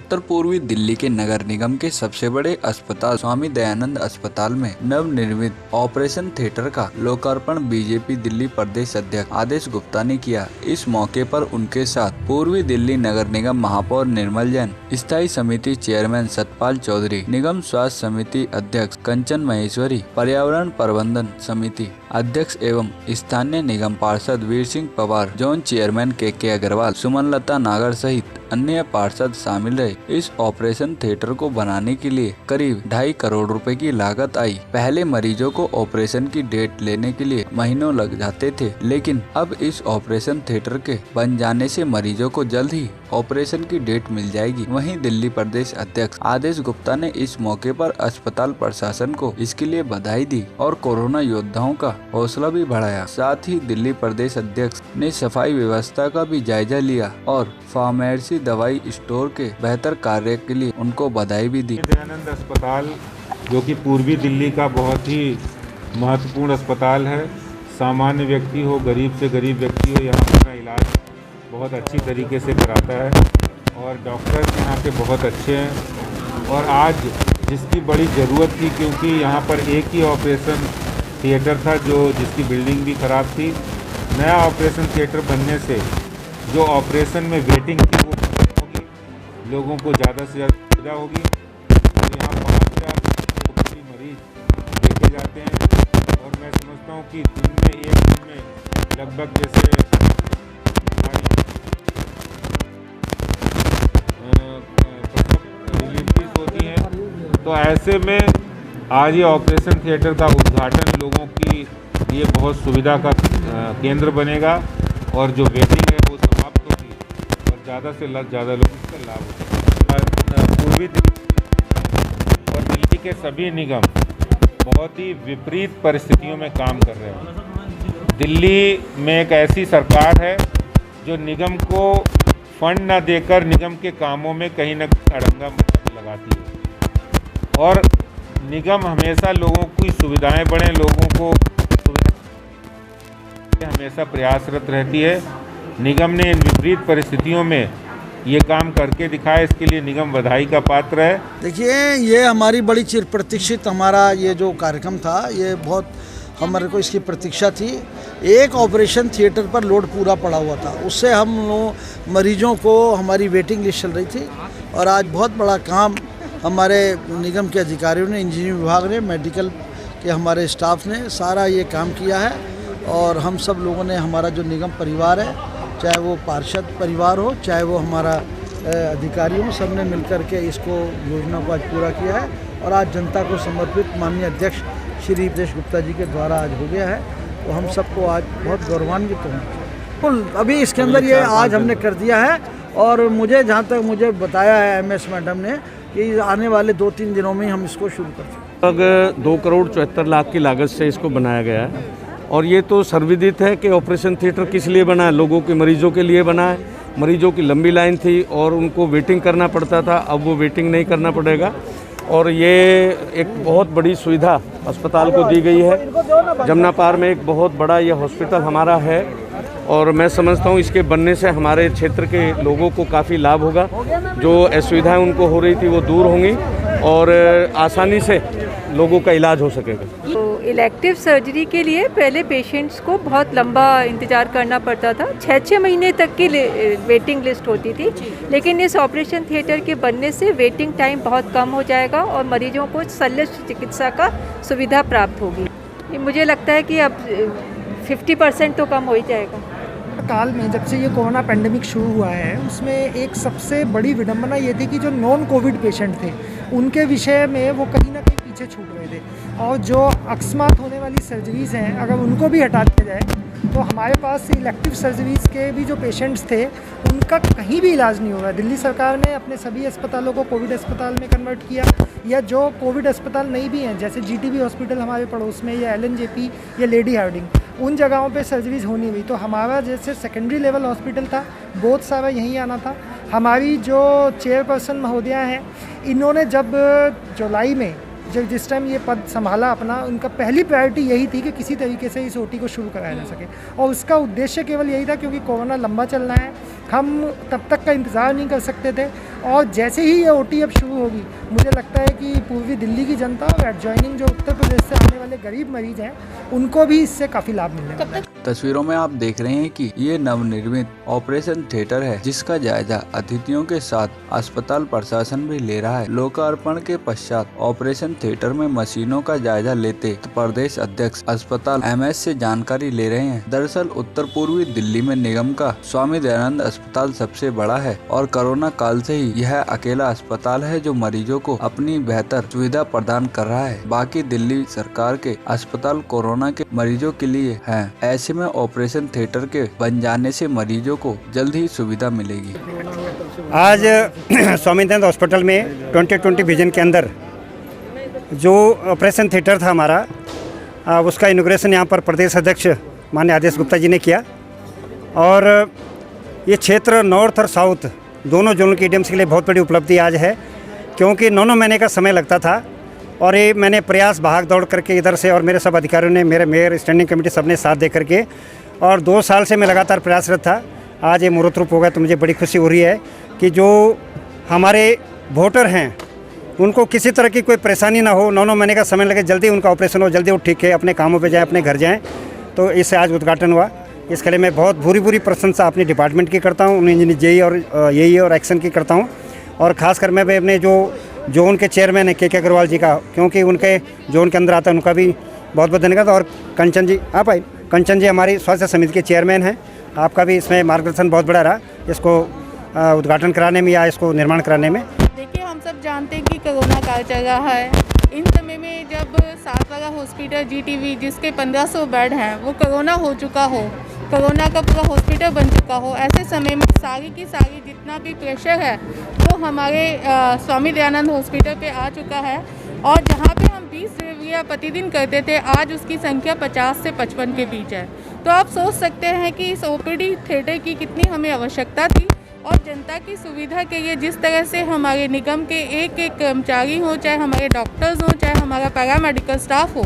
उत्तर पूर्वी दिल्ली के नगर निगम के सबसे बड़े अस्पताल स्वामी दयानंद अस्पताल में नवनिर्मित ऑपरेशन थिएटर का लोकार्पण बीजेपी दिल्ली प्रदेश अध्यक्ष आदेश गुप्ता ने किया। इस मौके पर उनके साथ पूर्वी दिल्ली नगर निगम महापौर निर्मल जैन, स्थायी समिति चेयरमैन सतपाल चौधरी, निगम स्वास्थ्य समिति अध्यक्ष कंचन महेश्वरी, पर्यावरण प्रबंधन समिति अध्यक्ष एवं स्थानीय निगम पार्षद वीर सिंह पवार, जोन चेयरमैन के अग्रवाल, सुमनलता नागर सहित अन्य पार्षद शामिल रहे। इस ऑपरेशन थिएटर को बनाने के लिए करीब 2.5 करोड़ रुपए की लागत आई। पहले मरीजों को ऑपरेशन की डेट लेने के लिए महीनों लग जाते थे, लेकिन अब इस ऑपरेशन थिएटर के बन जाने से मरीजों को जल्द ही ऑपरेशन की डेट मिल जाएगी। वहीं दिल्ली प्रदेश अध्यक्ष आदेश गुप्ता ने इस मौके पर अस्पताल प्रशासन को इसके लिए बधाई दी और कोरोना योद्धाओं का हौसला भी बढ़ाया। साथ ही दिल्ली प्रदेश अध्यक्ष ने सफाई व्यवस्था का भी जायजा लिया और फार्मेसी दवाई स्टोर के बेहतर कार्य के लिए उनको बधाई भी दी। दयानंद अस्पताल जो कि पूर्वी दिल्ली का बहुत ही महत्वपूर्ण अस्पताल है। सामान्य व्यक्ति हो, गरीब से गरीब व्यक्ति हो, यहाँ अपना इलाज बहुत अच्छी तरीके से कराता है और डॉक्टर्स यहाँ के बहुत अच्छे हैं। और आज जिसकी बड़ी ज़रूरत थी, क्योंकि यहाँ पर एक ही ऑपरेशन थिएटर था जिसकी बिल्डिंग भी ख़राब थी। नया ऑपरेशन थिएटर बनने से जो ऑपरेशन में वेटिंग थी वो खत्म होगी, लोगों को ज़्यादा से ज़्यादा सुविधा होगी। तो यहाँ 5,000 मरीज देखे जाते हैं और मैं समझता हूँ कि एक दिन में लगभग जैसे डिलीवरीज होती हैं, तो ऐसे में आज ये ऑपरेशन थिएटर का उद्घाटन लोगों की लिए बहुत सुविधा का केंद्र बनेगा और जो वेटिंग है वो समाप्त होगी और ज़्यादा से ज़्यादा लोग इसका लाभ उठाएंगे। पूर्वी दिल्ली और दिल्ली के सभी निगम बहुत ही विपरीत परिस्थितियों में काम कर रहे हैं। दिल्ली में एक ऐसी सरकार है जो निगम को फंड न देकर निगम के कामों में कहीं न कहीं अड़ंगा लगाती है और निगम हमेशा लोगों की सुविधाएं बढ़ें, लोगों को हमेशा प्रयासरत रहती है। निगम ने इन विपरीत परिस्थितियों में ये काम करके दिखाया, इसके लिए निगम बधाई का पात्र है। देखिए, ये हमारी बड़ी चिर प्रतीक्षित हमारा ये जो कार्यक्रम था, ये बहुत हमारे को इसकी प्रतीक्षा थी। एक ऑपरेशन थिएटर पर लोड पूरा पड़ा हुआ था, उससे हम लोग मरीजों को हमारी वेटिंग लिस्ट चल रही थी और आज बहुत बड़ा काम हमारे निगम के अधिकारियों ने, इंजीनियरिंग विभाग ने, मेडिकल के हमारे स्टाफ ने सारा ये काम किया है और हम सब लोगों ने, हमारा जो निगम परिवार है, चाहे वो पार्षद परिवार हो, चाहे वो हमारा अधिकारी हो, सब ने मिलकर के इसको योजना को आज पूरा किया है और आज जनता को समर्पित माननीय अध्यक्ष श्री आदेश गुप्ता जी के द्वारा आज हो गया है। तो हम सबको आज बहुत गौरवान्वित हैं। अभी इसके अंदर ये आज हमने कर दिया है और मुझे जहाँ तक मुझे बताया है MS मैडम ने कि आने वाले 2-3 दिनों में हम इसको शुरू कर सकते हैं। लगभग 2 करोड़ 74 लाख की लागत से इसको बनाया गया है और ये तो सर्वविदित है कि ऑपरेशन थिएटर किस लिए बना है, लोगों के मरीजों के लिए बना है। मरीजों की लंबी लाइन थी और उनको वेटिंग करना पड़ता था, अब वो वेटिंग नहीं करना पड़ेगा और ये एक बहुत बड़ी सुविधा अस्पताल को दी गई है। जमुना पार में एक बहुत बड़ा ये हॉस्पिटल हमारा है और मैं समझता हूँ इसके बनने से हमारे क्षेत्र के लोगों को काफ़ी लाभ होगा। जो असुविधाएं उनको हो रही थी वो दूर होंगी और आसानी से लोगों का इलाज हो सकेगा। तो इलेक्टिव सर्जरी के लिए पहले पेशेंट्स को बहुत लंबा इंतज़ार करना पड़ता था, 6-6 महीने तक की वेटिंग लिस्ट होती थी, लेकिन इस ऑपरेशन थिएटर के बनने से वेटिंग टाइम बहुत कम हो जाएगा और मरीजों को शल्य चिकित्सा का सुविधा प्राप्त होगी। मुझे लगता है कि अब 50% तो कम हो ही जाएगा। काल में जब से ये कोरोना पेंडेमिक शुरू हुआ है, उसमें एक सबसे बड़ी विडंबना ये थी कि जो नॉन कोविड पेशेंट थे उनके विषय में वो कहीं ना कहीं पीछे छूट रहे थे और जो अकस्मात होने वाली सर्जरीज़ हैं, अगर उनको भी हटा दिया जाए तो हमारे पास इलेक्टिव सर्जरीज़ के भी जो पेशेंट्स थे उनका कहीं भी इलाज नहीं हो रहा है। दिल्ली सरकार ने अपने सभी अस्पतालों को कोविड अस्पताल में कन्वर्ट किया, या जो कोविड अस्पताल नहीं भी हैं जैसे GTB हॉस्पिटल हमारे पड़ोस में, या LNJP या लेडी हार्डिंग, उन जगहों पे सर्जरीज होनी हुई। तो हमारा जैसे सेकेंडरी लेवल हॉस्पिटल था, बहुत सारा यहीं आना था। हमारी जो चेयरपर्सन महोदया हैं, इन्होंने जब जुलाई में जिस टाइम ये पद संभाला अपना, उनका पहली प्रायोरिटी यही थी कि किसी तरीके से इस OT को शुरू कराया जा सके और उसका उद्देश्य केवल यही था क्योंकि कोरोना लंबा चलना है, हम तब तक का इंतज़ार नहीं कर सकते थे। और जैसे ही ये OT अब शुरू होगी, मुझे लगता है कि पूर्वी दिल्ली की जनता और एडजॉइनिंग जो उत्तर प्रदेश से आने वाले गरीब मरीज हैं, उनको भी इससे काफ़ी लाभ मिलने वाला है। तस्वीरों में आप देख रहे हैं कि ये नवनिर्मित ऑपरेशन थिएटर है, जिसका जायजा अतिथियों के साथ अस्पताल प्रशासन भी ले रहा है। लोकार्पण के पश्चात ऑपरेशन थिएटर में मशीनों का जायजा लेते प्रदेश अध्यक्ष अस्पताल MS से जानकारी ले रहे हैं। दरअसल उत्तर पूर्वी दिल्ली में निगम का स्वामी दयानंद अस्पताल सबसे बड़ा है और कोरोना काल से ही यह अकेला अस्पताल है जो मरीजों को अपनी बेहतर सुविधा प्रदान कर रहा है। बाकी दिल्ली सरकार के अस्पताल कोरोना के मरीजों के लिए हैं। ऐसे में ऑपरेशन थिएटर के बन जाने से मरीजों को जल्द ही सुविधा मिलेगी। आज स्वामी दयानंद हॉस्पिटल में 2020 विजन के अंदर जो ऑपरेशन थिएटर था हमारा, उसका इनॉग्रेशन यहाँ पर प्रदेश अध्यक्ष माननीय आदेश गुप्ता जी ने किया। और ये क्षेत्र नॉर्थ और साउथ दोनों जोनल के EDMs के लिए बहुत बड़ी उपलब्धि आज है, क्योंकि 9 महीने का समय लगता था और ये मैंने प्रयास भाग दौड़ करके इधर से और मेरे सब अधिकारियों ने, मेरे मेयर, स्टैंडिंग कमेटी सबने साथ दे करके, और 2 साल से मैं लगातार प्रयासरत था। आज ये मुहूर्त रूप हो गया तो मुझे बड़ी खुशी हो रही है कि जो हमारे वोटर हैं उनको किसी तरह की कोई परेशानी ना हो, 9 महीने का समय लगे, जल्दी उनका ऑपरेशन हो, जल्दी वो ठीक है, अपने कामों पे जाएं, अपने घर जाएं। तो इससे आज उद्घाटन हुआ। इसके लिए मैं बहुत भूरी प्रशंसा अपने डिपार्टमेंट की करता हूँ, इंजीनियर JE और यही और एक्शन की करता हूँ। और ख़ासकर मैं अपने जो जोन के चेयरमैन है KK अग्रवाल जी का, क्योंकि उनके जोन के अंदर आता है, उनका भी बहुत बहुत धन्यवाद। और कंचन जी, आप आए, कंचन जी हमारी स्वास्थ्य समिति के चेयरमैन हैं, आपका भी इसमें मार्गदर्शन बहुत बड़ा रहा इसको उद्घाटन कराने में या इसको निर्माण कराने में। देखिए, हम सब जानते हैं कि कोरोना काल चल रहा है। इन समय में जब 7 वाला हॉस्पिटल GTV जिसके 1500 बेड हैं वो कोरोना हो चुका हो, कोरोना का पूरा हॉस्पिटल बन चुका हो, ऐसे समय में सारी की सारी जितना भी प्रेशर है वो हमारे स्वामी दयानंद हॉस्पिटल पे आ चुका है। और जहाँ पे हम 20 डिलीवरियाँ प्रतिदिन करते थे, आज उसकी संख्या 50 से 55 के बीच है। तो आप सोच सकते हैं कि इस OPD थिएटर की कितनी हमें आवश्यकता थी। और जनता की सुविधा के लिए जिस तरह से हमारे निगम के एक कर्मचारी हो, चाहे हमारे डॉक्टर्स हो, चाहे हमारा पैरामेडिकल स्टाफ हो,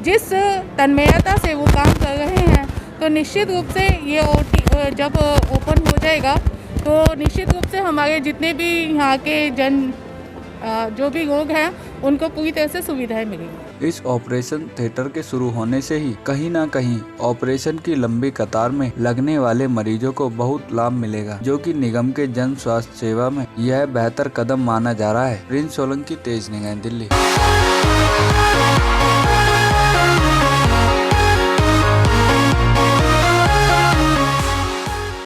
जिस तन्मयता से वो काम कर रहे हैं, तो निश्चित रूप से ये OT जब ओपन हो जाएगा तो निश्चित रूप से हमारे जितने भी यहाँ के जो भी लोग हैं उनको पूरी तरह से सुविधाएं मिलेंगी। इस ऑपरेशन थिएटर के शुरू होने से ही कहीं ना कहीं ऑपरेशन की लंबी कतार में लगने वाले मरीजों को बहुत लाभ मिलेगा, जो कि निगम के जन स्वास्थ्य सेवा में यह बेहतर कदम माना जा रहा है। प्रिंस सोलंकी, तेज निगाहें, दिल्ली।